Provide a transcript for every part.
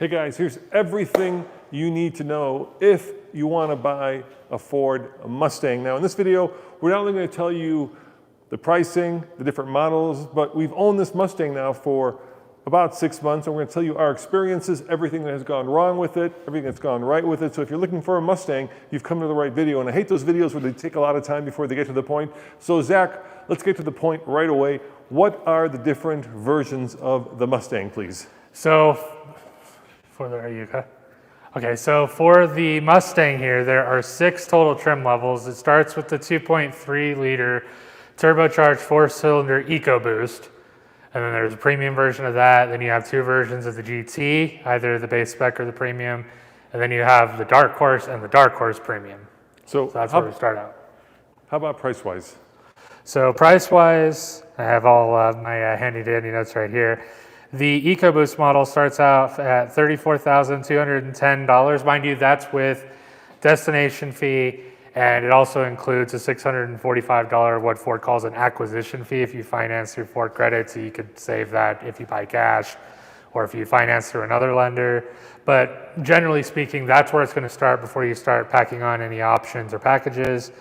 Hey guys, here's everything you need to know if you want to buy a Ford Mustang. Now in this video, we're not only going to tell you the pricing, the different models, but we've owned this Mustang now for about 6 months, and we're going to tell you our experiences, everything that has gone wrong with it, everything that's gone right with it. So if you're looking for a Mustang, you've come to the right video. And I hate those videos where they take a lot of time before they get to the point. So Zach, let's get to the point right away. What are the different versions of the Mustang, please? Okay, so for the Mustang here, there are 6 total trim levels. It starts with the 2.3 liter turbocharged 4-cylinder EcoBoost. And then there's a premium version of that. Then you have 2 versions of the GT, either the base spec or the premium. And then you have the Dark Horse and the Dark Horse Premium. So that's where we start out. How about price-wise? So price-wise, I have all my handy-dandy notes right here. The EcoBoost model starts out at $34,210. Mind you, that's with destination fee, and it also includes a $645, what Ford calls an acquisition fee if you finance through Ford Credit, so you could save that if you buy cash or if you finance through another lender. But generally speaking, that's where it's going to start before you start packing on any options or packages.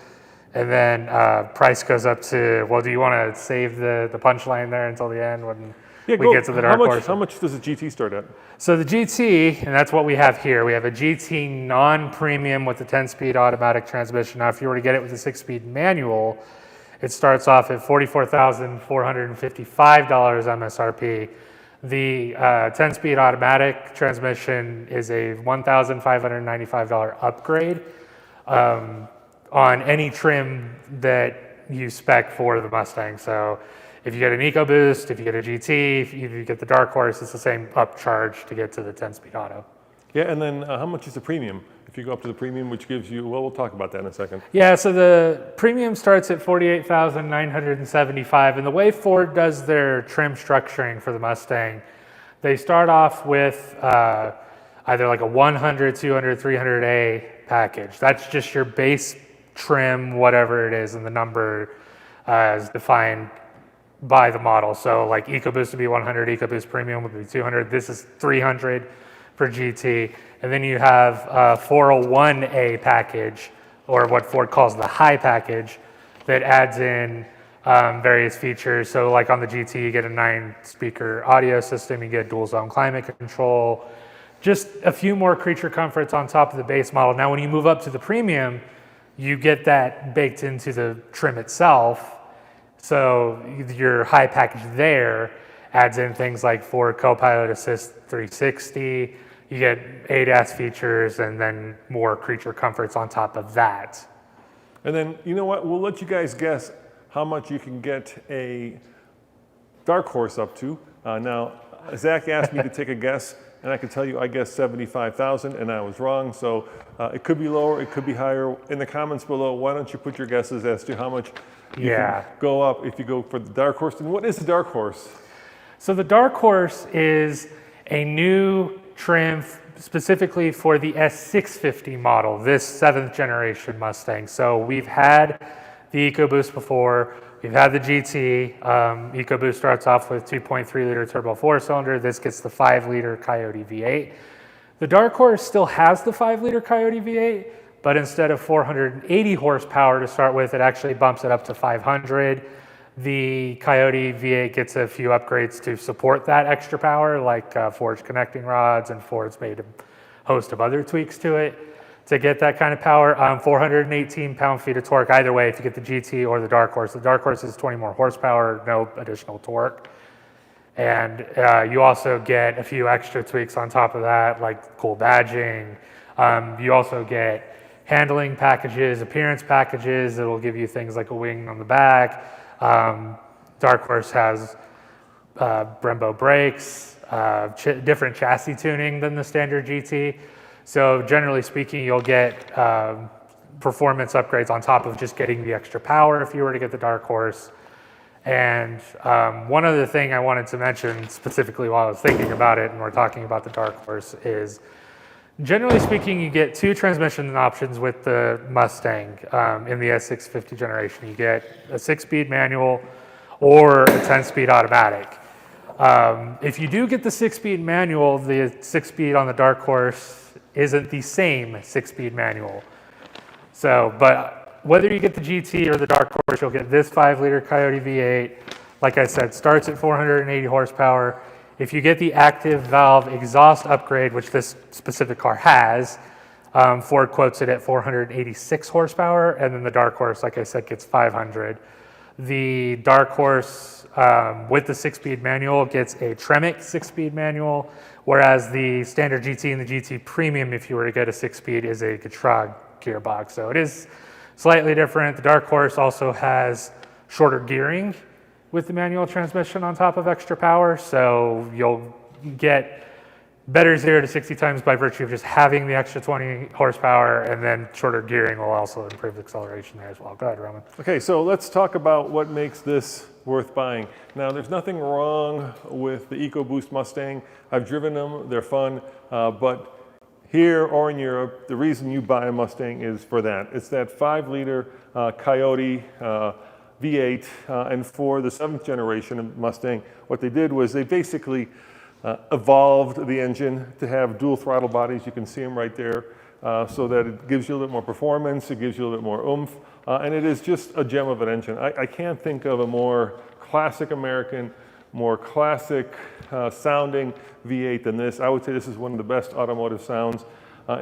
And then price goes up to, well, do you want to save the punchline there until the end when we get to the Dark Horse? How much does the GT start at? So the GT, and that's what we have here, we have a GT non-premium with a 10-speed automatic transmission. Now, if you were to get it with a 6-speed manual, it starts off at $44,455 MSRP. The 10-speed automatic transmission is a $1,595 upgrade on any trim that you spec for the Mustang. So if you get an EcoBoost, if you get a GT, if you get the Dark Horse, it's the same upcharge to get to the 10-speed auto. Yeah, and then how much is the premium? If you go up to the premium, which gives you, well, we'll talk about that in a second. Yeah, so the premium starts at $48,975, and the way Ford does their trim structuring for the Mustang, they start off with either like a 100, 200, 300A package. That's just your base trim, whatever it is, and the number is defined by the model. So like EcoBoost would be 100, EcoBoost Premium would be 200. This is 300 for GT. And then you have a 401A package, or what Ford calls the high package, that adds in various features. So like on the GT, you get a 9-speaker audio system, you get dual zone climate control, just a few more creature comforts on top of the base model. Now, when you move up to the Premium, you get that baked into the trim itself. So your high package there adds in things like Ford Co-Pilot Assist 360, you get ADAS features, and then more creature comforts on top of that. And then, you know what, we'll let you guys guess how much you can get a Dark Horse up to. Now, Zach asked me to take a guess, and I can tell you I guessed 75,000, and I was wrong. So it could be lower, it could be higher. In the comments below, why don't you put your guesses as to how much you can go up if you go for the Dark Horse. And what is the Dark Horse? So the Dark Horse is a new trim specifically for the S650 model, this 7th generation Mustang. So we've had the EcoBoost before. We've had the GT. EcoBoost starts off with 2.3 liter turbo 4-cylinder. This gets the 5-liter Coyote V8. The Dark Horse still has the 5-liter Coyote V8, but instead of 480 horsepower to start with, it actually bumps it up to 500. The Coyote V8 gets a few upgrades to support that extra power, like forged connecting rods, and Ford's made a host of other tweaks to it to get that kind of power. 418 pound-feet of torque either way if you get the GT or the Dark Horse. The Dark Horse is 20 more horsepower, no additional torque. And you also get a few extra tweaks on top of that, like cool badging. You also get handling packages, appearance packages that will give you things like a wing on the back. Dark Horse has Brembo brakes, different chassis tuning than the standard GT. So generally speaking, you'll get performance upgrades on top of just getting the extra power if you were to get the Dark Horse. And one other thing I wanted to mention specifically while I was thinking about it and we're talking about the Dark Horse is, generally speaking, you get 2 transmission options with the Mustang in the S650 generation. You get a 6-speed manual or a 10-speed automatic. If you do get the 6-speed manual, the 6-speed on the Dark Horse isn't the same 6-speed manual. So, but whether you get the GT or the Dark Horse, you'll get this 5-liter Coyote V8. Like I said, starts at 480 horsepower. If you get the active valve exhaust upgrade, which this specific car has, Ford quotes it at 486 horsepower, and then the Dark Horse, like I said, gets 500. The Dark Horse with the 6-speed manual gets a Tremec 6-speed manual, whereas the standard GT and the GT Premium, if you were to get a 6-speed, is a Getrag gearbox. So it is slightly different. The Dark Horse also has shorter gearing with the manual transmission on top of extra power, so you'll get better 0 to 60 times by virtue of just having the extra 20 horsepower, and then shorter gearing will also improve acceleration there as well. Go ahead, Roman. Okay, so let's talk about what makes this worth buying. Now, there's nothing wrong with the EcoBoost Mustang. I've driven them, they're fun, but here or in Europe, the reason you buy a Mustang is for that. It's that 5-liter Coyote V8, and for the 7th generation of Mustang, what they did was they basically evolved the engine to have dual throttle bodies. You can see them right there, so that it gives you a little bit more performance, it gives you a little bit more oomph, and it is just a gem of an engine. I can't think of a more classic American, more classic sounding V8 than this. I would say this is one of the best automotive sounds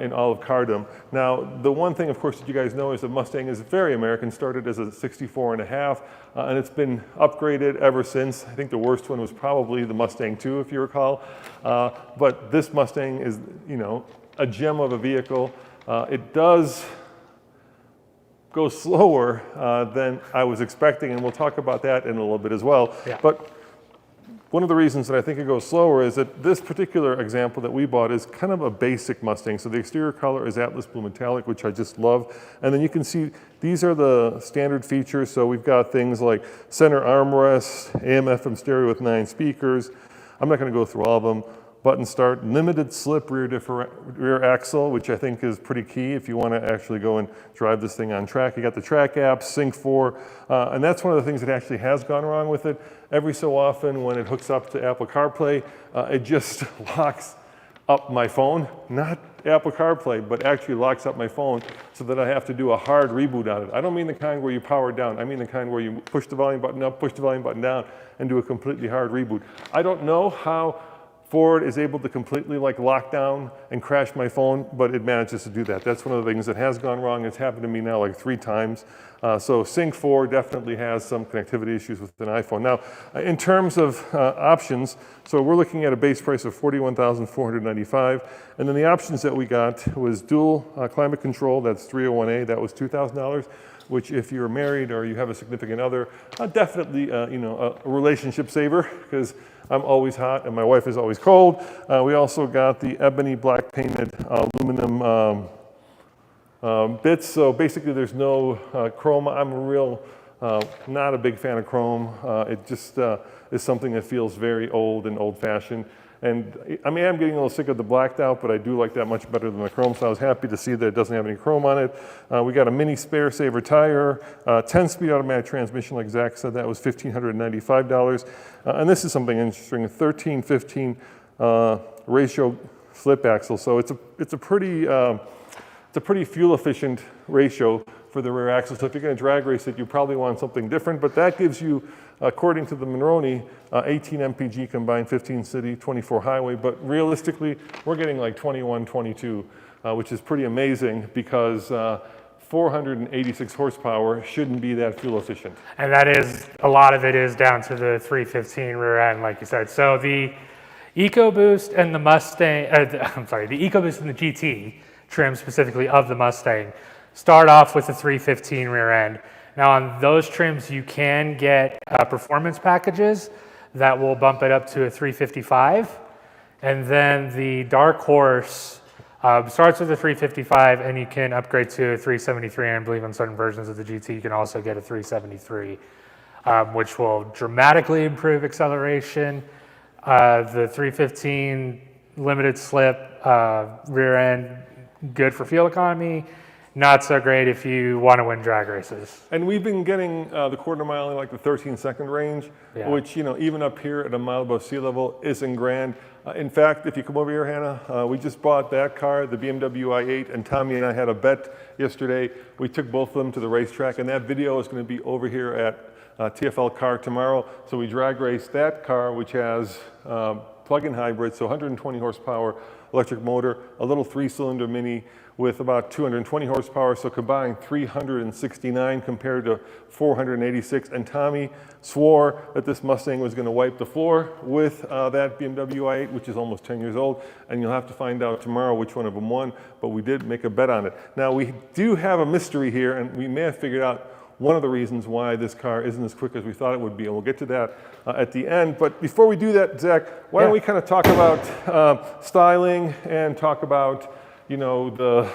in all of cardom. Now, the one thing, of course, that you guys know is that Mustang is very American, started as a 64 and a half, and it's been upgraded ever since. I think the worst one was probably the Mustang 2, if you recall. But this Mustang is, you know, a gem of a vehicle. It does go slower than I was expecting, and we'll talk about that in a little bit as well. Yeah. But one of the reasons that I think it goes slower is that this particular example that we bought is kind of a basic Mustang. So the exterior color is Atlas Blue Metallic, which I just love. And then you can see these are the standard features. So we've got things like center armrest, AM/FM stereo with 9 speakers. I'm not going to go through all of them. Button start, limited slip rear axle, which I think is pretty key if you want to actually go and drive this thing on track. You got the track apps, Sync 4, and that's one of the things that actually has gone wrong with it. Every so often when it hooks up to Apple CarPlay, it just locks up my phone, not Apple CarPlay, but actually locks up my phone so that I have to do a hard reboot on it. I don't mean the kind where you power it down. I mean the kind where you push the volume button up, push the volume button down, and do a completely hard reboot. I don't know how Ford is able to completely lock down and crash my phone, but it manages to do that. That's one of the things that has gone wrong. It's happened to me now like 3 times. So Sync 4 definitely has some connectivity issues with an iPhone. Now, in terms of options, so we're looking at a base price of $41,495, and then the options that we got was dual climate control. That's 301A. That was $2,000. Which, if you're married or you have a significant other, definitely you know, a relationship saver, because I'm always hot and my wife is always cold. We also got the ebony black painted aluminum bits. So basically, there's no chrome. I'm not a big fan of chrome. It just is something that feels very old and old-fashioned. And I mean, I'm getting a little sick of the blacked out, but I do like that much better than the chrome, so I was happy to see that it doesn't have any chrome on it. We got a mini spare saver tire, 10-speed automatic transmission, like Zach said, that was $1,595. And this is something interesting, a 13-15 ratio slip axle. So it's a pretty fuel efficient ratio for the rear axle. So if you're going to drag race it, you probably want something different, but that gives you, according to the Monroney, 18 mpg combined, 15 city, 24 highway, but realistically, we're getting like 21, 22, which is pretty amazing because 486 horsepower shouldn't be that fuel efficient. And that is, a lot of it is down to the 315 rear end, like you said. So the EcoBoost and the Mustang, the EcoBoost and the GT trim specifically of the Mustang start off with a 315 rear end. Now on those trims, you can get performance packages that will bump it up to a 355. And then the Dark Horse starts with a 355 and you can upgrade to a 373. And I believe on certain versions of the GT, you can also get a 373, which will dramatically improve acceleration. The 315 limited slip rear end, good for fuel economy. not so great if you want to win drag races. And we've been getting the quarter mile in like the 13-second range, Yeah. which, you know, even up here at a mile above sea level isn't grand. In fact, if you come over here, Hannah, we just bought that car, the BMW i8, and Tommy and I had a bet yesterday. We took both of them to the racetrack, and that video is going to be over here at TFL Car tomorrow. So we drag raced that car, which has plug-in hybrid, so 120 horsepower electric motor, a little 3-cylinder Mini with about 220 horsepower, so combined 369 compared to 486. And Tommy swore that this Mustang was going to wipe the floor with that BMW i8, which is almost 10 years old. And you'll have to find out tomorrow which one of them won, but we did make a bet on it. Now, we do have a mystery here, and we may have figured out one of the reasons why this car isn't as quick as we thought it would be, and we'll get to that at the end. But before we do that, Zach, why don't we kind of talk about styling and talk about, you know, the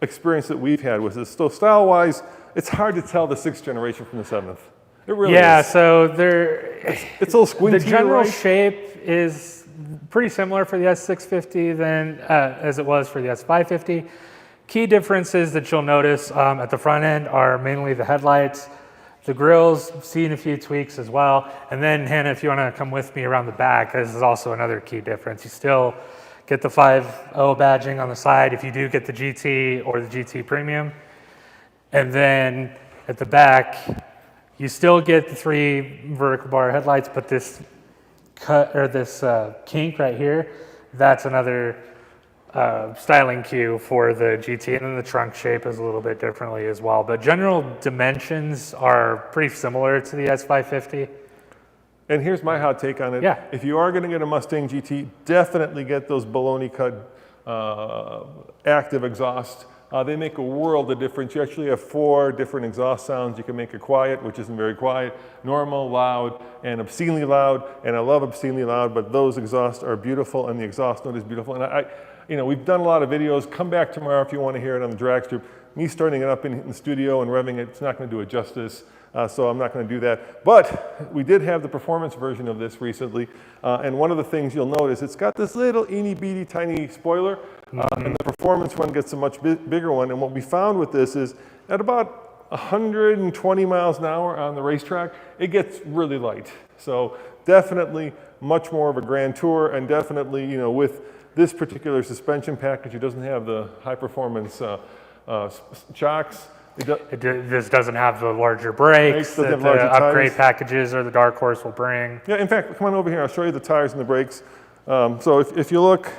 experience that we've had with this. So style-wise, it's hard to tell the 6th generation from the 7th. It really is. So it's a little squinty. The general right? shape is pretty similar for the S650 than as it was for the S550. Key differences that you'll notice at the front end are mainly the headlights, the grills, seeing a few tweaks as well. And then Hannah, if you want to come with me around the back, this is also another key difference. You still get the 5.0 badging on the side if you do get the GT or the GT Premium. And then at the back, you still get the 3 vertical bar headlights, but this kink right here, that's another styling cue for the GT, and then the trunk shape is a little bit differently as well. But general dimensions are pretty similar to the S550. And here's my hot take on it. Yeah. If you are going to get a Mustang GT, definitely get those baloney cut active exhaust. They make a world of difference. You actually have 4 different exhaust sounds. You can make it quiet, which isn't very quiet, normal, loud, and obscenely loud. And I love obscenely loud, but those exhausts are beautiful, and the exhaust note is beautiful. And you know, we've done a lot of videos. Come back tomorrow if you want to hear it on the drag strip. Me starting it up in the studio and revving it, it's not going to do it justice. So I'm not going to do that. But we did have the performance version of this recently. And one of the things you'll notice, it's got this little eeny-beeny tiny spoiler. And the performance one gets a much bigger one. And what we found with this is at about 120 miles an hour on the racetrack, it gets really light. So definitely much more of a grand tour. And definitely, you know, with this particular suspension package, it doesn't have the high-performance shocks. This doesn't have the larger brakes that the upgrade packages or the Dark Horse will bring. Yeah, in fact, come on over here. I'll show you the tires and the brakes. So if you look,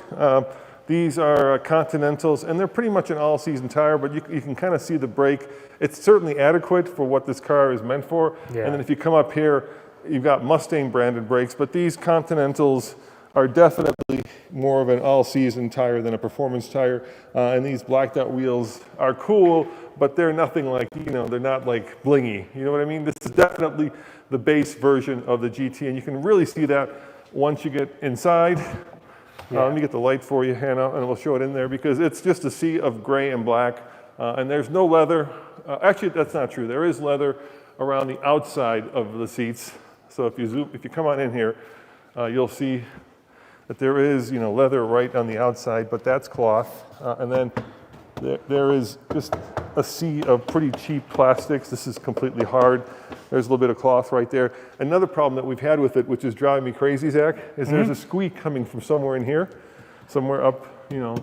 these are Continentals, and they're pretty much an all-season tire, but you can kind of see the brake. It's certainly adequate for what this car is meant for. Yeah. And then if you come up here, you've got Mustang branded brakes, but these Continentals are definitely more of an all-season tire than a performance tire. And these blacked out wheels are cool, but they're nothing like, you know, they're not like blingy. You know what I mean? This is definitely the base version of the GT, and you can really see that once you get inside. Yeah. Let me get the light for you, Hannah, and we'll show it in there because it's just a sea of gray and black, and there's no leather. Actually, that's not true. There is leather around the outside of the seats. So if you come on in here, you'll see that there is, you know, leather right on the outside, but that's cloth. And then there is just a sea of pretty cheap plastics. This is completely hard. There's a little bit of cloth right there. Another problem that we've had with it, which is driving me crazy, Zach, is there's a squeak coming from somewhere in here, somewhere up, you know,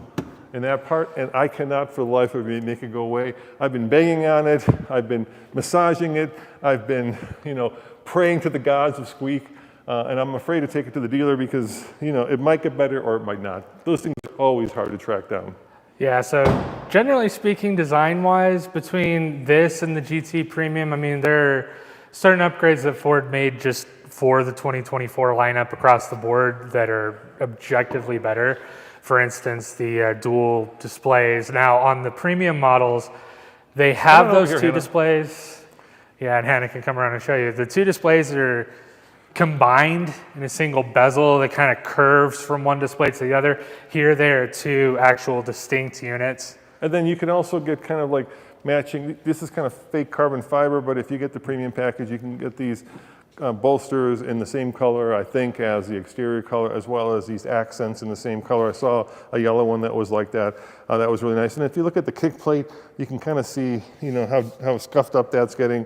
in that part, and I cannot for the life of me make it go away. I've been banging on it. I've been massaging it. I've been, you know, praying to the gods of squeak. And I'm afraid to take it to the dealer because, you know, it might get better or it might not. Those things are always hard to track down. Yeah, so generally speaking, design-wise, between this and the GT Premium, I mean, there are certain upgrades that Ford made just for the 2024 lineup across the board that are objectively better. For instance, the dual displays. Now, on the premium models, they have those 2 displays. Yeah, and Hannah can come around and show you. The 2 displays are combined in a single bezel that kind of curves from one display to the other. Here, there are 2 actual distinct units. And then you can also get kind of like matching. This is kind of fake carbon fiber, but if you get the premium package, you can get these bolsters in the same color, I think, as the exterior color, as well as these accents in the same color. I saw a yellow one that was like that. That was really nice. And if you look at the kick plate, you can kind of see, how scuffed up that's getting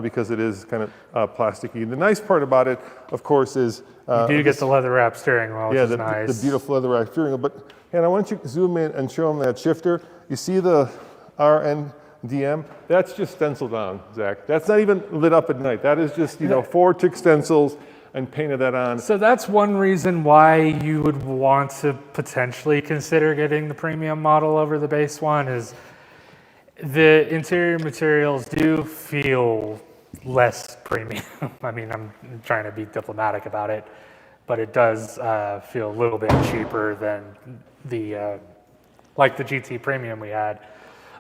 because it is kind of plasticky. The nice part about it, of course, is you do get the leather wrap steering wheel, which is nice. The beautiful leather wrap steering wheel. But Hannah, why don't you zoom in and show them that shifter? You see the RNDM? That's just stenciled on, Zach. That's not even lit up at night. That is just, 4 tick stencils and painted that on. So that's one reason why you would want to potentially consider getting the premium model over the base one is the interior materials do feel less premium. I mean, I'm trying to be diplomatic about it, but it does feel a little bit cheaper than the GT Premium we had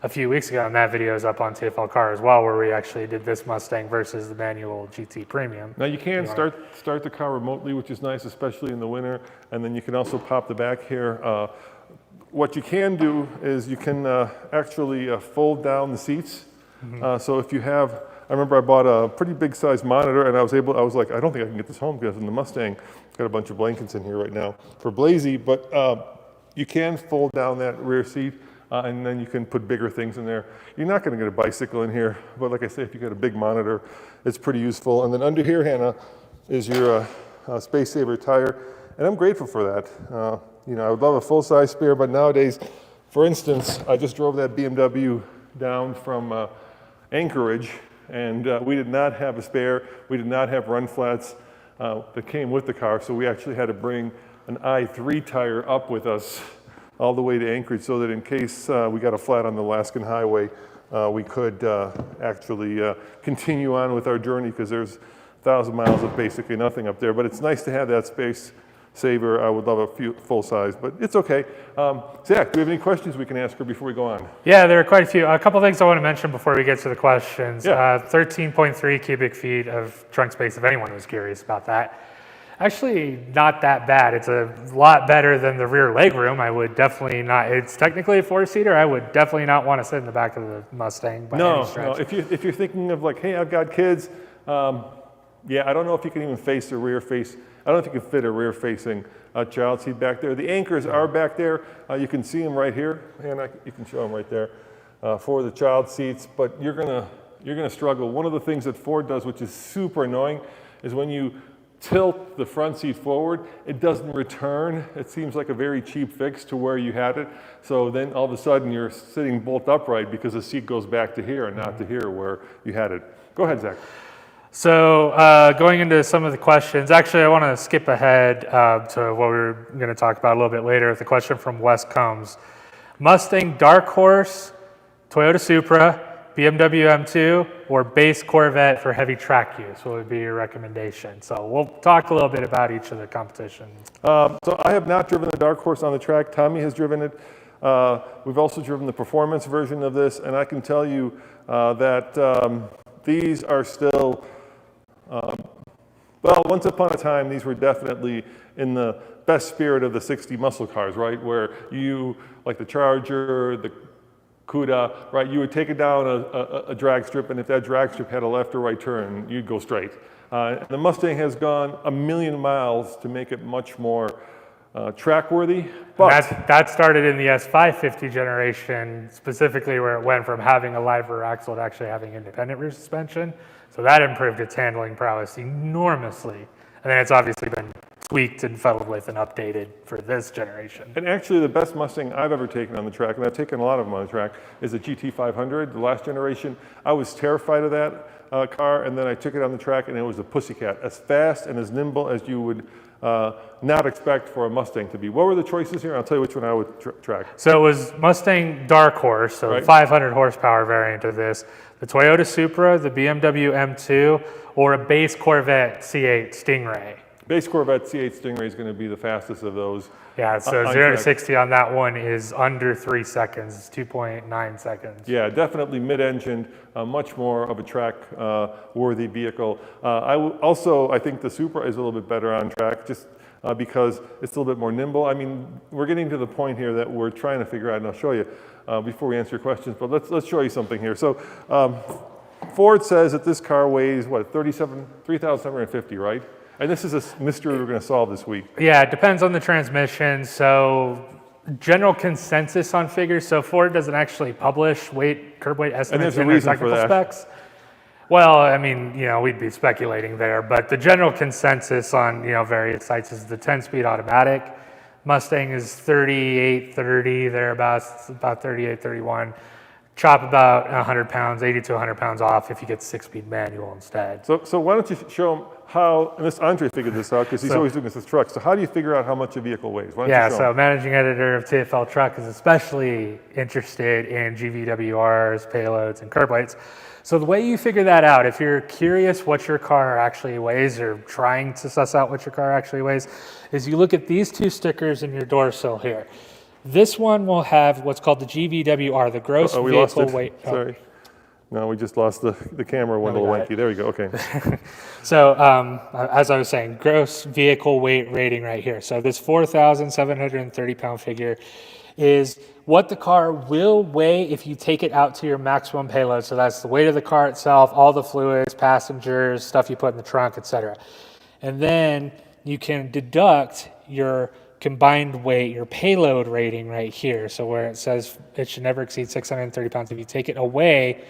a few weeks ago, and that video is up on TFL Car as well, where we actually did this Mustang versus the manual GT Premium. Now you can start the car remotely, which is nice, especially in the winter, and then you can also pop the back here. What you can do is you can actually fold down the seats. So if you have, I remember I bought a pretty big size monitor, and I was like, I don't think I can get this home because in the Mustang, it's got a bunch of blankets in here right now for Blazy, but you can fold down that rear seat. And then you can put bigger things in there. You're not going to get a bicycle in here, but like I say, if you got a big monitor, it's pretty useful. And then under here, Hannah, is your Space Saver tire, and I'm grateful for that. I would love a full-size spare, but nowadays, for instance, I just drove that BMW down from Anchorage, and we did not have a spare. We did not have run flats that came with the car, so we actually had to bring an i3 tire up with us all the way to Anchorage so that in case we got a flat on the Alaskan Highway, we could actually continue on with our journey because there's 1,000 miles of basically nothing up there. But it's nice to have that Space Saver. I would love a few full size, but it's okay. Zach, do we have any questions we can ask her before we go on? Yeah, there are quite a few. A couple things I want to mention before we get to the questions. Yeah. 13.3 cubic feet of trunk space, if anyone was curious about that. Actually, not that bad. It's a lot better than the rear legroom. I would definitely not. It's technically a 4-seater. I would definitely not want to sit in the back of the Mustang by any stretch. No. If you're thinking of like, hey, I've got kids, I don't know if you can even face a rear face. I don't know if you can fit a rear-facing child seat back there. The anchors are back there. You can see them right here, and you can show them right there for the child seats. But you're gonna struggle. One of the things that Ford does, which is super annoying, is when you tilt the front seat forward, it doesn't return. It seems like a very cheap fix to where you had it. So then all of a sudden you're sitting bolt upright because the seat goes back to here and not to here where you had it. Go ahead, Zach. So going into some of the questions, actually I want to skip ahead to what we're going to talk about a little bit later. The question from Wes Combs. Mustang Dark Horse, Toyota Supra, BMW M2, or base Corvette for heavy track use? What would be your recommendation? So we'll talk a little bit about each of the competitions. So I have not driven the Dark Horse on the track. Tommy has driven it. We've also driven the performance version of this, and I can tell you that these are still, well, once upon a time, these were definitely in the best spirit of the 60 muscle cars, right? Where you, like the Charger, the Cuda, right? You would take it down a drag strip, and if that drag strip had a left or right turn, you'd go straight. The Mustang has gone 1,000,000 miles to make it much more track-worthy. But that started in the S550 generation, specifically where it went from having a live rear axle to actually having independent rear suspension. So that improved its handling prowess enormously. And then it's obviously been tweaked and fuddled with and updated for this generation. And actually the best Mustang I've ever taken on the track, and I've taken a lot of them on the track, is the GT500, the last generation. I was terrified of that car, and then I took it on the track, and it was a pussycat, as fast and as nimble as you would not expect for a Mustang to be. What were the choices here? I'll tell you which one I would track. So it was Mustang Dark Horse, so right. 500 horsepower variant of this, the Toyota Supra, the BMW M2, or a base Corvette C8 Stingray. Base Corvette C8 Stingray is going to be the fastest of those. Yeah, so 0 to 60 on that one is under 3 seconds. It's 2.9 seconds. Yeah, definitely mid-engined, much more of a track-worthy vehicle. I think the Supra is a little bit better on track, just because it's a little bit more nimble. I mean, we're getting to the point here that we're trying to figure out, and I'll show you before we answer your questions, but let's show you something here. So Ford says that this car weighs, what, 3,750, right? And this is a mystery we're going to solve this week. Yeah, it depends on the transmission. So general consensus on figures. So Ford doesn't actually publish curb weight estimates in their technical specs. Well, I mean, we'd be speculating there, but the general consensus on, various sites is the 10-speed automatic. Mustang is 3830, thereabouts, about 3831. Chop about 100 pounds, 80 to 100 pounds off if you get 6-speed manual instead. So why don't you show them how, and this Andre figured this out because he's always doing this with trucks. So how do you figure out how much a vehicle weighs? Why don't you show so them? managing editor of TFL Truck is especially interested in GVWRs, payloads, and curb weights. So the way you figure that out, if you're curious what your car actually weighs or trying to suss out what your car actually weighs, is you look at these two stickers in your door sill here. This one will have what's called the GVWR, the gross vehicle weight. Sorry. No, we just lost the camera one little wanky. There we go, okay. So as I was saying, gross vehicle weight rating right here. So this 4,730 pound figure is what the car will weigh if you take it out to your maximum payload. So that's the weight of the car itself, all the fluids, passengers, stuff you put in the trunk, etc. And then you can deduct your combined weight, your payload rating right here. So where it says it should never exceed 630 pounds. If you take it away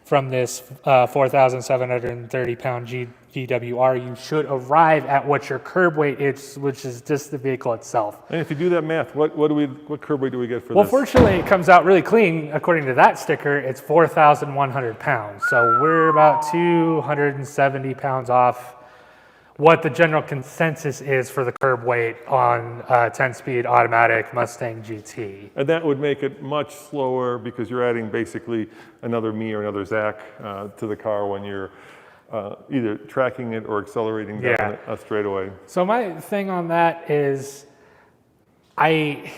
from this 4,730 pound GVWR, you should arrive at what your curb weight is, which is just the vehicle itself. And if you do that math, what curb weight do we get for Well, this? fortunately, it comes out really clean. According to that sticker, it's 4,100 pounds. So we're about 270 pounds off what the general consensus is for the curb weight on a 10-speed automatic Mustang GT. And that would make it much slower because you're adding basically another me or another Zach to the car when you're either tracking it or accelerating down a straightaway. So my thing on that is I'm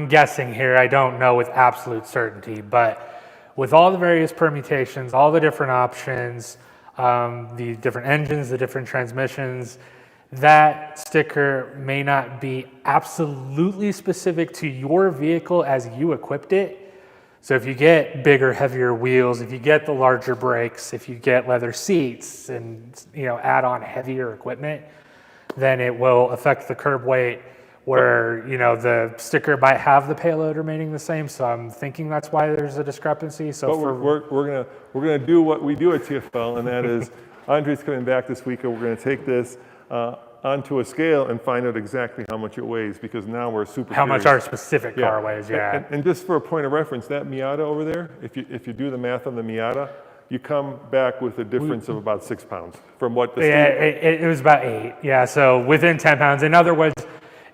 guessing here. I don't know with absolute certainty, but with all the various permutations, all the different options, the different engines, the different transmissions, that sticker may not be absolutely specific to your vehicle as you equipped it. So if you get bigger, heavier wheels, if you get the larger brakes, if you get leather seats and add on heavier equipment, then it will affect the curb weight where the sticker might have the payload remaining the same. So I'm thinking that's why there's a discrepancy. So we're gonna do what we do at TFL, and that is Andre's coming back this week, and we're gonna take this onto a scale and find out exactly how much it weighs, because now we're super how curious. much our specific car weighs. And just for a point of reference, that Miata over there, if you do the math on the Miata, you come back with a difference of about 6 pounds from what the it was about 8. Yeah, so within 10 pounds. In other words,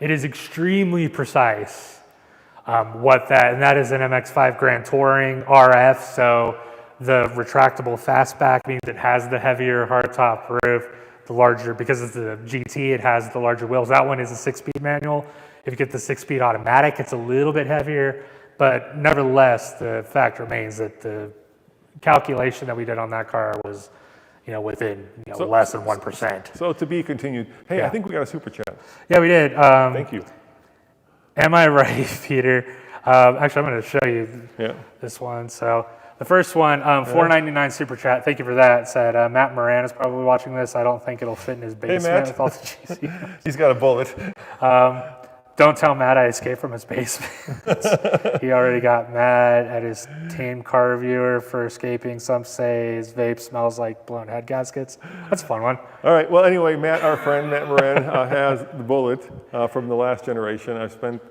it is extremely precise and that is an MX-5 Grand Touring RF. So the retractable fastback means it has the heavier hardtop roof, the larger, because it's the GT, it has the larger wheels. That one is a 6-speed manual. If you get the 6-speed automatic, it's a little bit heavier, but nevertheless, the fact remains that the calculation that we did on that car was within less than 1%. So to be continued. Hey, I think we got a super chat. Yeah, we did. Thank you. Am I right, Peter? Actually, I'm going to show you this one. So the first one, $4.99 super chat. Thank you for that. Said Matt Moran is probably watching this. I don't think it'll fit in his basement with all the GC. He's got a bullet. Don't tell Matt I escaped from his basement. He already got mad at his tame car reviewer for escaping. Some say his vape smells like blown head gaskets. That's a fun one. All right. Well, anyway, Matt, our friend, Matt Moran, has the bullet from the last generation. I've spent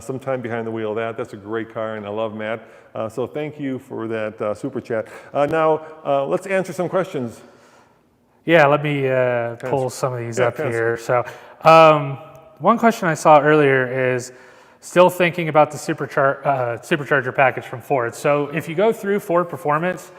some time behind the wheel of that. That's a great car, and I love Matt. So thank you for that super chat. Now, let's answer some questions. Yeah, let me pull some of these up here. So one question I saw earlier is still thinking about the supercharger package from Ford. So if you go through Ford Performance,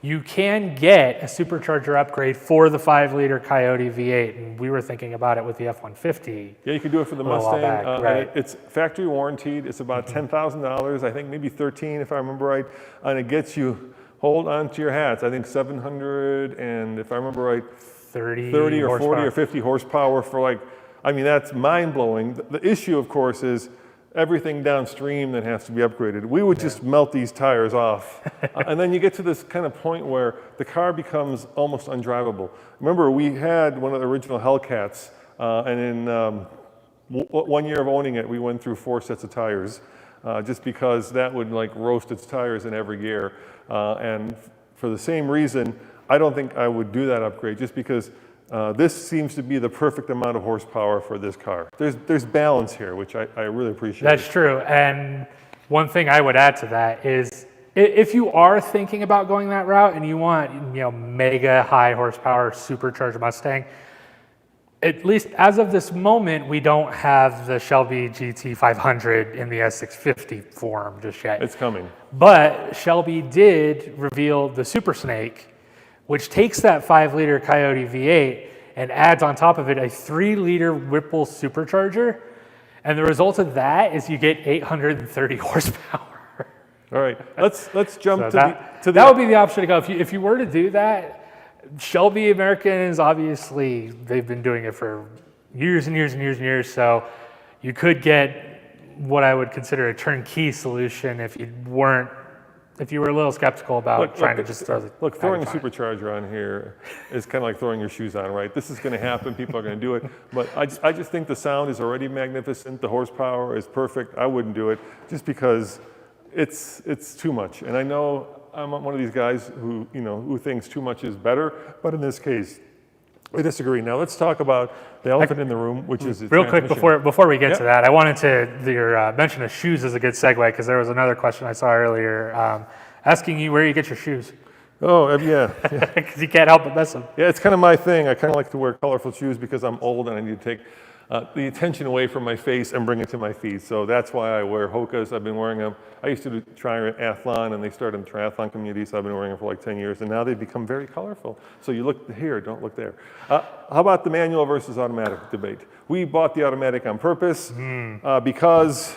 you can get a supercharger upgrade for the 5-liter Coyote V8, and we were thinking about it with the F-150. Yeah, you can do it for the Mustang. Right. It's factory warranted. It's about $10,000, I think maybe 13 if I remember right, and it gets you, hold on to your hats, I think 700 and if I remember right, 30 or 40 or 50 horsepower for that's mind-blowing. The issue, of course, is everything downstream that has to be upgraded. We would just melt these tires off. And then you get to this kind of point where the car becomes almost undrivable. Remember, we had one of the original Hellcats, and in 1 year of owning it, we went through 4 sets of tires, just because that would like roast its tires in every gear. And for the same reason, I don't think I would do that upgrade, just because this seems to be the perfect amount of horsepower for this car. There's balance here, which I really appreciate. That's true. And one thing I would add to that is if you are thinking about going that route and you want, mega high horsepower supercharged Mustang, at least as of this moment, we don't have the Shelby GT500 in the S650 form just yet. It's coming. But Shelby did reveal the Super Snake, which takes that 5-liter Coyote V8 and adds on top of it a 3-liter Whipple supercharger. And the result of that is you get 830 horsepower. All right, let's jump So that would be the option to go. If you were to do that, Shelby Americans, obviously, they've been doing it for years and years and years and years. So you could get what I would consider a turnkey solution if you were a little skeptical about trying to just throw the... Look, throwing a supercharger on here is kind of like throwing your shoes on, right? This is going to happen. People are going to do it. But I just think the sound is already magnificent. The horsepower is perfect. I wouldn't do it just because it's too much. And I know I'm one of these guys who thinks too much is better. But in this case, I disagree. Now let's talk about the elephant in the room, which is real quick before we get to that. I wanted to your mention of shoes is a good segue, because there was another question I saw earlier asking you where you get your shoes. Oh yeah, because you can't help but miss them. Yeah, it's kind of my thing. I kind of like to wear colorful shoes because I'm old and I need to take the attention away from my face and bring it to my feet. So that's why I wear Hokas. I've been wearing them. I used to do triathlon, and they started in the triathlon community, so I've been wearing them for like 10 years, and now they've become very colorful. So you look here, don't look there. How about the manual versus automatic debate? We bought the automatic on purpose because,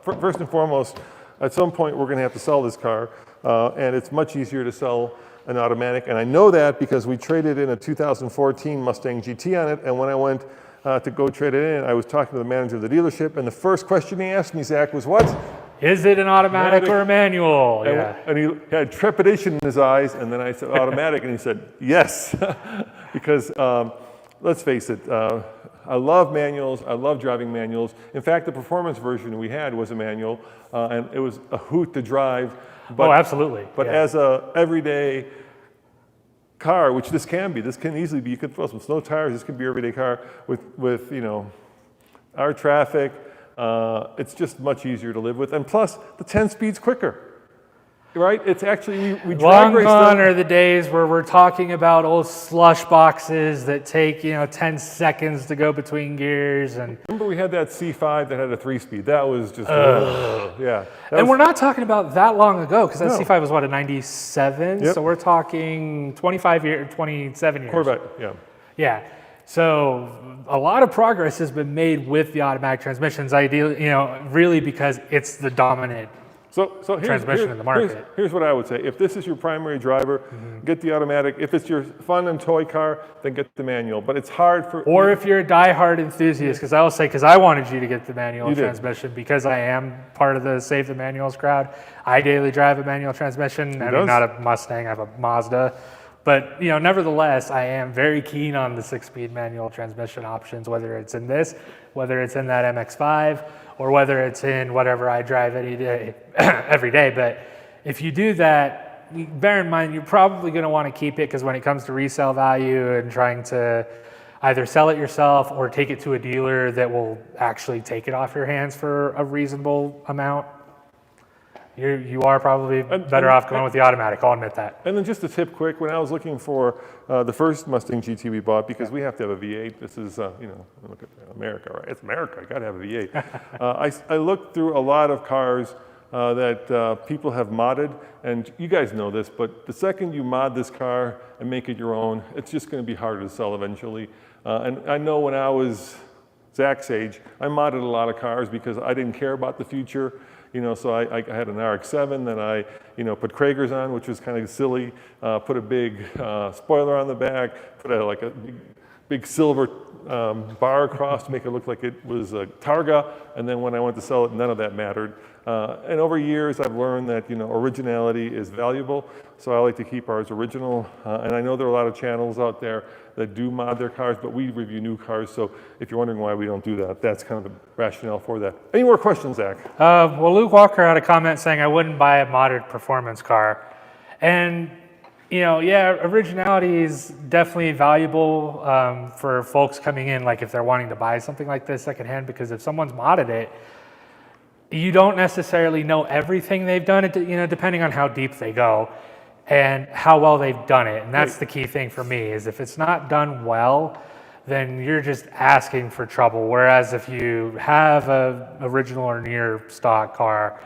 first and foremost, at some point we're going to have to sell this car, and it's much easier to sell an automatic. And I know that because we traded in a 2014 Mustang GT on it, and when I went to go trade it in, I was talking to the manager of the dealership, and the first question he asked me, Zach, was what? Is it an automatic or a manual? And he had trepidation in his eyes, and then I said automatic, and he said yes. Because let's face it, I love manuals, I love driving manuals. In fact, the performance version we had was a manual, and it was a hoot to drive. But, absolutely. But as a everyday car, which this can easily be, you can throw some snow tires, this could be an everyday car with our traffic. It's just much easier to live with, and plus the 10 speed's quicker, right? It's actually we drag race. Long gone are the days where we're talking about old slush boxes that take 10 seconds to go between gears. And remember we had that C5 that had a 3-speed. That was just yeah. And we're not talking about that long ago, because that C5 was what, a 97. Yep. So we're talking 27 years. Corvette, yeah. Yeah. So a lot of progress has been made with the automatic transmissions, ideally, really because it's the dominant transmission in the market. Here's what I would say. If this is your primary driver, get the automatic. If it's your fun and toy car, then get the manual. But it's hard for... Or if you're a diehard enthusiast, because I wanted you to get the manual transmission because I am part of the Save the Manuals crowd. I daily drive a manual transmission. I mean, not a Mustang, I have a Mazda. But nevertheless, I am very keen on the 6-speed manual transmission options, whether it's in this, whether it's in that MX-5, or whether it's in whatever I drive every day. But if you do that, bear in mind you're probably going to want to keep it, because when it comes to resale value and trying to either sell it yourself or take it to a dealer that will actually take it off your hands for a reasonable amount, you are probably better off going with the automatic, I'll admit that. And then just a tip quick, when I was looking for the first Mustang GT we bought, because we have to have a V8, this is, look at America, right? It's America, you gotta have a V8. I looked through a lot of cars that people have modded, and you guys know this, but the second you mod this car and make it your own, it's just gonna be harder to sell eventually. And I know when I was Zach's age, I modded a lot of cars because I didn't care about the future. So I had an RX-7, then I, put Kragers on, which was kind of silly, put a big spoiler on the back, put a big silver bar across to make it look like it was a Targa, and then when I went to sell it, none of that mattered. And over years, I've learned that originality is valuable, so I like to keep ours original. And I know there are a lot of channels out there that do mod their cars, but we review new cars, so if you're wondering why we don't do that, that's kind of the rationale for that. Any more questions, Zach? Well, Luke Walker had a comment saying, I wouldn't buy a modded performance car. And, yeah, originality is definitely valuable for folks coming in, like if they're wanting to buy something like this secondhand, because if someone's modded it, you don't necessarily know everything they've done, depending on how deep they go and how well they've done it. And that's the key thing for me, is if it's not done well, then you're just asking for trouble. Whereas if you have a original or near stock car,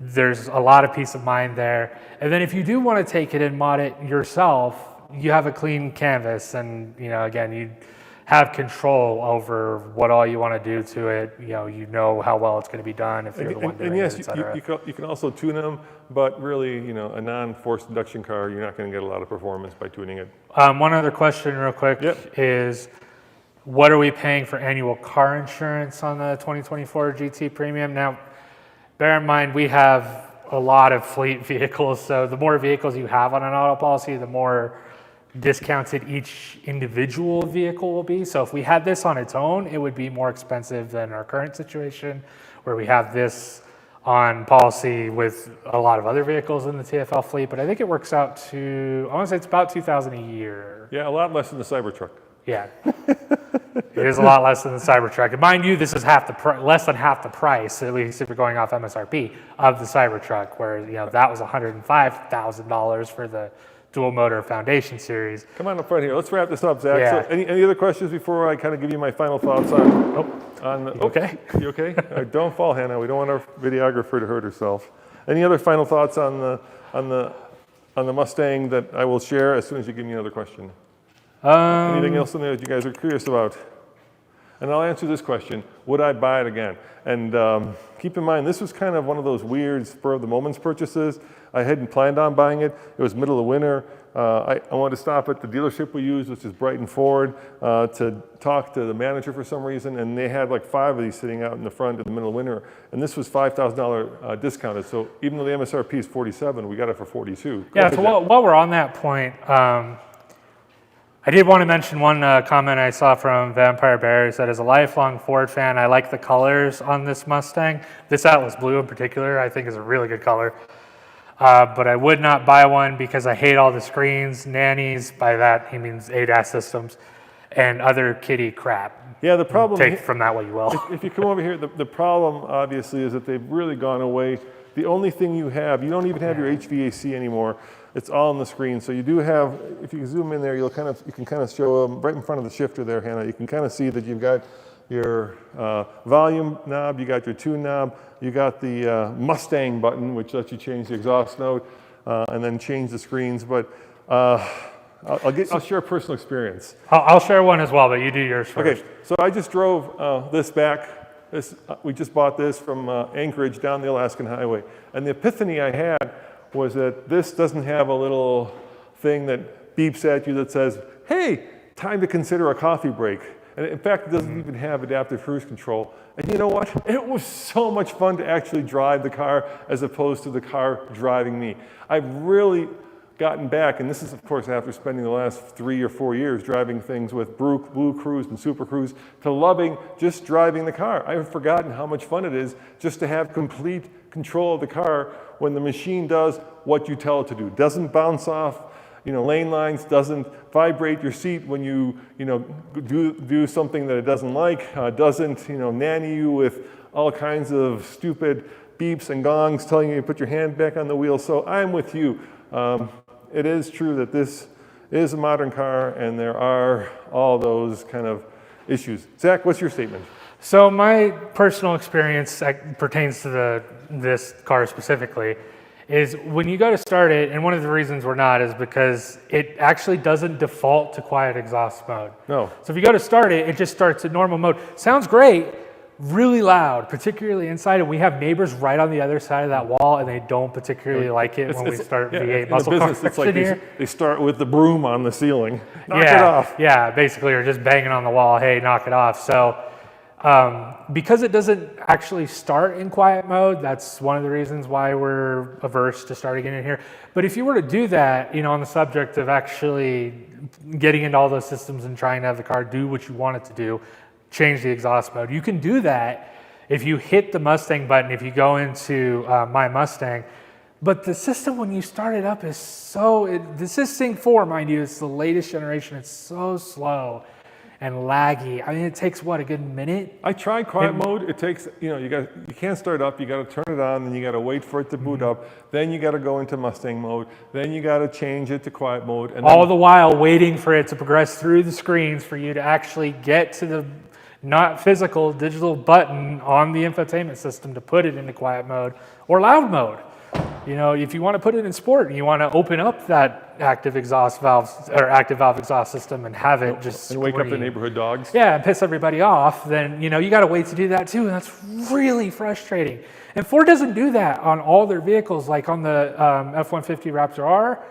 there's a lot of peace of mind there. And then if you do want to take it and mod it yourself, you have a clean canvas, and again, you have control over what all you want to do to it. You know how well it's going to be done if you're the one doing yes, it, et cetera. you can also tune them, but really, a non-forced induction car, you're not going to get a lot of performance by tuning it. One other question real quick is, what are we paying for annual car insurance on the 2024 GT Premium? Now, bear in mind, we have a lot of fleet vehicles, so the more vehicles you have on an auto policy, the more discounted each individual vehicle will be. So if we had this on its own, it would be more expensive than our current situation, where we have this on policy with a lot of other vehicles in the TFL fleet. But I think it works out to, I want to say it's about $2,000 a year. Yeah, a lot less than the Cybertruck. Yeah, it is a lot less than the Cybertruck. And mind you, this is less than half the price, at least if you're going off MSRP, of the Cybertruck, where that was $105,000 for the dual motor foundation series. Come on up front here. Let's wrap this up, Zach. Yeah. So any other questions before I kind of give you my final thoughts on okay? You okay? Don't fall, Hannah. We don't want our videographer to hurt herself. Any other final thoughts on the Mustang that I will share as soon as you give me another question? Anything else in there that you guys are curious about? And I'll answer this question: would I buy it again? And keep in mind, this was kind of one of those weird spur of the moment purchases. I hadn't planned on buying it. It was middle of winter. I wanted to stop at the dealership we use, which is Brighton Ford, to talk to the manager for some reason, and they had like 5 of these sitting out in the front in the middle of winter, and this was $5,000 discounted. So even though the MSRP is $47,000, we got it for $42,000. Yeah. So while we're on that point, I did want to mention one comment I saw from Vampire Bear. He said, as a lifelong Ford fan, I like the colors on this Mustang. This Atlas Blue in particular, I think, is a really good color. But I would not buy one because I hate all the screens, nannies, by that he means ADAS systems, and other kiddie crap. Yeah, the problem... Take from that what you will. If you come over here, the problem, obviously, is that they've really gone away. The only thing you don't even have your HVAC anymore. It's all on the screen. So you do have, if you zoom in there, you can kind of show them right in front of the shifter there, Hannah. You can kind of see that you've got your volume knob, you got your tune knob, you got the Mustang button, which lets you change the exhaust note and then change the screens. But I'll share a personal experience. I'll share one as well, but you do yours first. Okay, so I just drove this back. We just bought this from Anchorage down the Alaskan Highway. And the epiphany I had was that this doesn't have a little thing that beeps at you that says, hey, time to consider a coffee break. And in fact, it doesn't even have adaptive cruise control. And you know what? It was so much fun to actually drive the car as opposed to the car driving me. I've really gotten back, and this is of course after spending the last 3 or 4 years driving things with Blue Cruise and Super Cruise, to loving just driving the car. I've forgotten how much fun it is just to have complete control of the car when the machine does what you tell it to do. Doesn't bounce off lane lines, doesn't vibrate your seat when you do something that it doesn't like, doesn't nanny you with all kinds of stupid beeps and gongs telling you to put your hand back on the wheel. So I'm with you. It is true that this is a modern car and there are all those kind of issues. Zach, what's your statement? So my personal experience pertains to this car specifically, is when you go to start it, and one of the reasons we're not is because it actually doesn't default to quiet exhaust mode. No. So if you go to start it, it just starts at normal mode. Sounds great, really loud, particularly inside, and we have neighbors right on the other side of that wall, and they don't particularly like it when we start V8 muscle cars it's like in here. they start with the broom on the ceiling. Knock it off. Yeah, basically, or just banging on the wall, hey, knock it off. So because it doesn't actually start in quiet mode, that's one of the reasons why we're averse to starting it in here. But if you were to do that, on the subject of actually getting into all those systems and trying to have the car do what you want it to do, change the exhaust mode, you can do that if you hit the Mustang button, if you go into My Mustang. But the system, when you start it up, is this is Sync 4, mind you, it's the latest generation, it's so slow and laggy. I mean, it takes a good minute? I tried quiet mode. It takes, you can't start it up. You got to turn it on, and you got to wait for it to boot up. Then you got to go into Mustang mode. Then you got to change it to quiet mode. And all the while waiting for it to progress through the screens for you to actually get to the not physical digital button on the infotainment system to put it into quiet mode or loud mode. If you want to put it in sport and you want to open up that active exhaust valve or active valve exhaust system and have it just and wake up the neighborhood dogs. Yeah, and piss everybody off, then you got to wait to do that too, and that's really frustrating. And Ford doesn't do that on all their vehicles. Like on the F-150 Raptor R,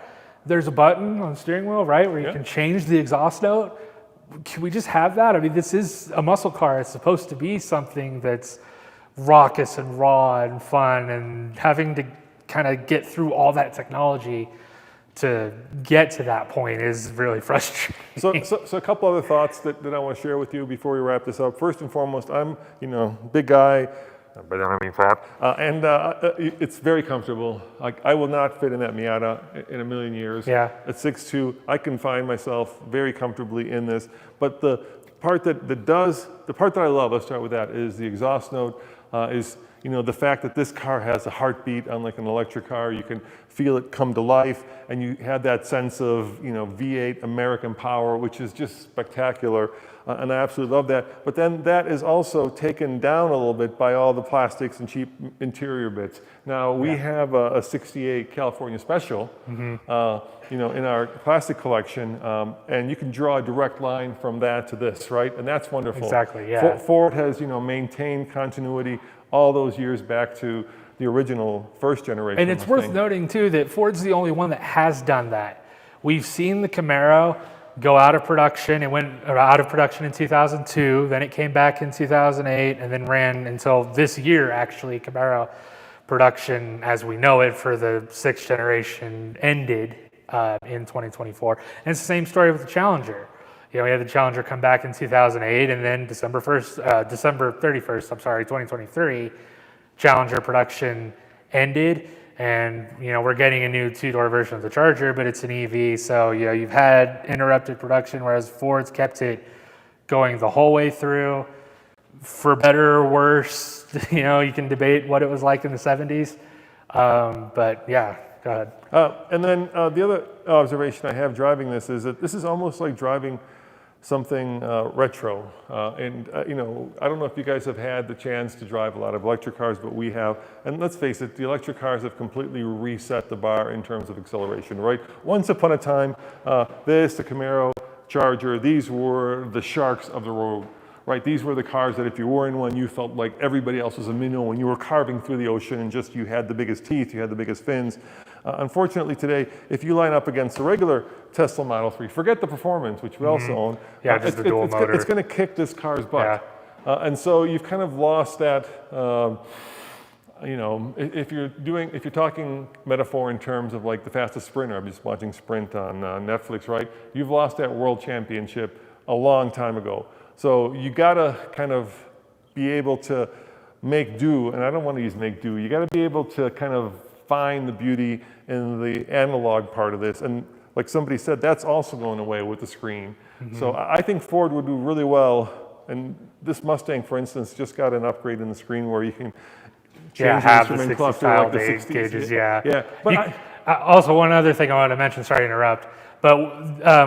there's a button on the steering wheel, right, where you can change the exhaust note. Can we just have that? I mean, this is a muscle car. It's supposed to be something that's raucous and raw and fun, and having to kind of get through all that technology to get to that point is really frustrating. So a couple other thoughts that I want to share with you before we wrap this up. First and foremost, I'm, big guy, but I don't mean fat, and it's very comfortable. I will not fit in that Miata in a million years. Yeah. At 6'2", I can find myself very comfortably in this. But the part that I love, let's start with that, is the exhaust note, is the fact that this car has a heartbeat, unlike an electric car. You can feel it come to life, and you have that sense of V8 American power, which is just spectacular, and I absolutely love that. But then that is also taken down a little bit by all the plastics and cheap interior bits. Now we have a '68 California Special, in our plastic collection, and you can draw a direct line from that to this, right? And that's wonderful. Exactly. Yeah. Ford has maintained continuity all those years back to the original first generation. And it's worth noting too that Ford's the only one that has done that. We've seen the Camaro go out of production. It went out of production in 2002, then it came back in 2008, and then ran until this year, actually. Camaro production, as we know it, for the sixth generation ended in 2024. And it's the same story with the Challenger. We had the Challenger come back in 2008, and then December 31st, 2023, Challenger production ended, and we're getting a new two-door version of the Charger, but it's an EV, so you've had interrupted production, whereas Ford's kept it going the whole way through. For better or worse, you can debate what it was like in the 70s, but yeah, go ahead. And then the other observation I have driving this is that this is almost like driving something retro. I don't know if you guys have had the chance to drive a lot of electric cars, but we have. And let's face it, the electric cars have completely reset the bar in terms of acceleration, right? Once upon a time, the Camaro, Charger, these were the sharks of the road, right? These were the cars that if you were in one, you felt like everybody else was a minnow when you were carving through the ocean, and you had the biggest teeth, you had the biggest fins. Unfortunately today, if you line up against the regular Tesla Model 3, forget the performance, which we also own. Yeah, just the dual motor. It's going to kick this car's butt. Yeah. And so you've kind of lost that, if you're talking metaphor in terms of like the fastest sprinter, I'm just watching Sprint on Netflix, right? You've lost that world championship a long time ago. So you gotta kind of be able to make do, and I don't want to use make do, you gotta be able to kind of find the beauty in the analog part of this. And like somebody said, that's also going away with the screen. So I think Ford would do really well, and this Mustang, for instance, just got an upgrade in the screen where you can change the instrument cluster like the 60s. Gauges, yeah. Yeah. But also, one other thing I wanted to mention, sorry to interrupt, but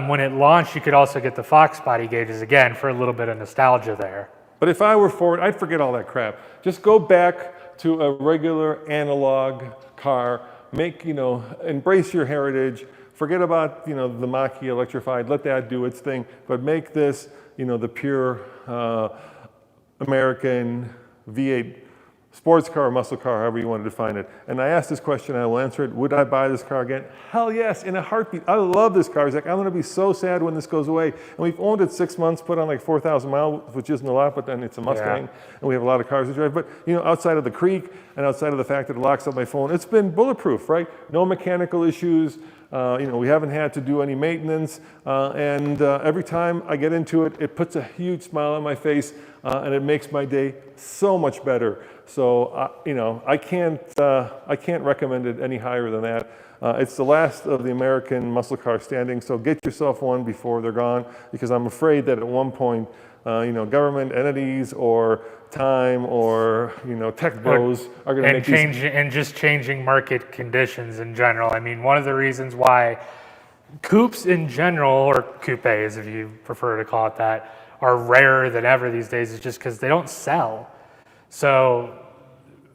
when it launched, you could also get the Fox body gauges again for a little bit of nostalgia there. But if I were Ford, I'd forget all that crap. Just go back to a regular analog car, embrace your heritage, forget about, the Mach-E electrified, let that do its thing, but make this, the pure American V8 sports car or muscle car, however you want to define it. And I asked this question, I will answer it. Would I buy this car again? Hell yes, in a heartbeat. I love this car. He's like, I'm going to be so sad when this goes away. And we've owned it 6 months, put on like 4,000 miles, which isn't a lot, but then it's a Mustang. And we have a lot of cars to drive. But you know, outside of the creek and outside of the fact that it locks up my phone, it's been bulletproof, right? No mechanical issues. You know, we haven't had to do any maintenance. And every time I get into it, it puts a huge smile on my face and it makes my day so much better. So, you know, I can't recommend it any higher than that. It's the last of the American muscle car standing, so get yourself one before they're gone, because I'm afraid that at one point, you know, government entities or time or, you know, tech bros are going to make and just changing market conditions in general. I mean, one of the reasons why coupes in general, or coupes if you prefer to call it that, are rarer than ever these days is just because they don't sell. So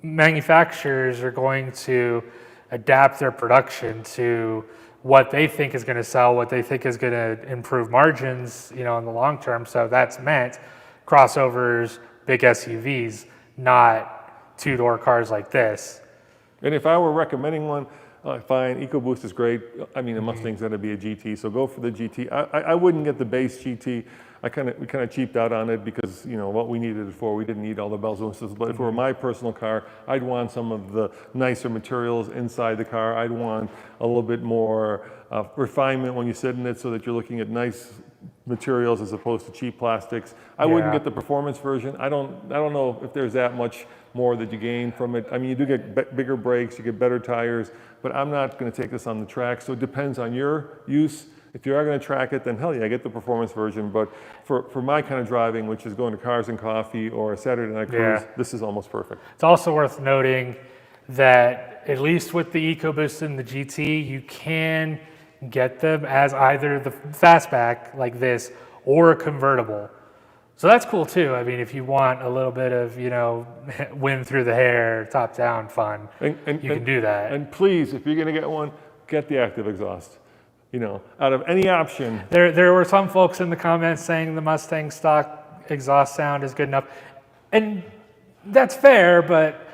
manufacturers are going to adapt their production to what they think is going to sell, what they think is going to improve margins, you know, in the long term. So that's meant crossovers, big SUVs, not two-door cars like this. And if I were recommending one, fine, EcoBoost is great. I mean, the Mustang's going to be a GT, so go for the GT. I wouldn't get the base GT. We kind of cheaped out on it because, you know, what we needed it for, we didn't need all the bells and whistles. But if it were my personal car, I'd want some of the nicer materials inside the car. I'd want a little bit more refinement when you sit in it, so that you're looking at nice materials as opposed to cheap plastics. I wouldn't get the performance version. I don't know if there's that much more that you gain from it. I mean, you do get bigger brakes, you get better tires, but I'm not going to take this on the track. So it depends on your use. If you are going to track it, then hell yeah, get the performance version. But for my kind of driving, which is going to Cars and Coffee or a Saturday night cruise, this is almost perfect. It's also worth noting that at least with the EcoBoost and the GT, you can get them as either the fastback like this or a convertible. So that's cool too. I mean, if you want a little bit of, you know, wind through the hair, top down fun, you can do that. And please, if you're going to get one, get the active exhaust. You know, out of any option. There were some folks in the comments saying the Mustang stock exhaust sound is good enough. And that's fair, but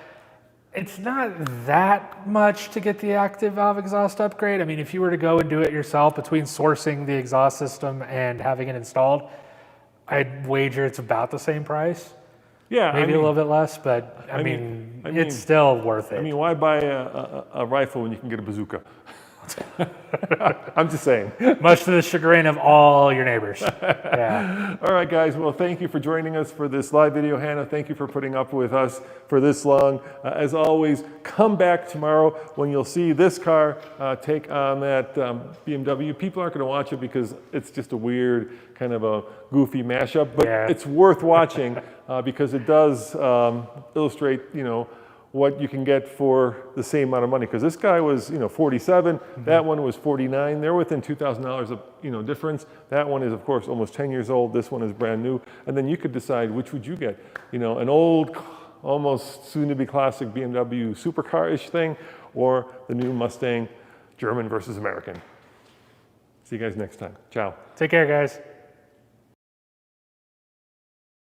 it's not that much to get the active valve exhaust upgrade. I mean, if you were to go and do it yourself, between sourcing the exhaust system and having it installed, I'd wager it's about the same price. Yeah, maybe a little bit less, but I mean, it's still worth it. I mean, why buy a rifle when you can get a bazooka? I'm just saying. Much to the chagrin of all your neighbors. Yeah. All right, guys. Well, thank you for joining us for this live video. Hannah, thank you for putting up with us for this long. As always, come back tomorrow when you'll see this car take on that BMW. People aren't going to watch it because it's just a weird, kind of a goofy mashup, but it's worth watching because it does illustrate, you know, what you can get for the same amount of money. Because this guy was, you know, 47, that one was 49. They're within $2,000 of, you know, difference. That one is, of course, almost 10 years old. This one is brand new. And then you could decide which would you get. You know, an old, almost soon-to-be classic BMW supercar-ish thing, or the new Mustang, German versus American. See you guys next time. Ciao. Take care, guys.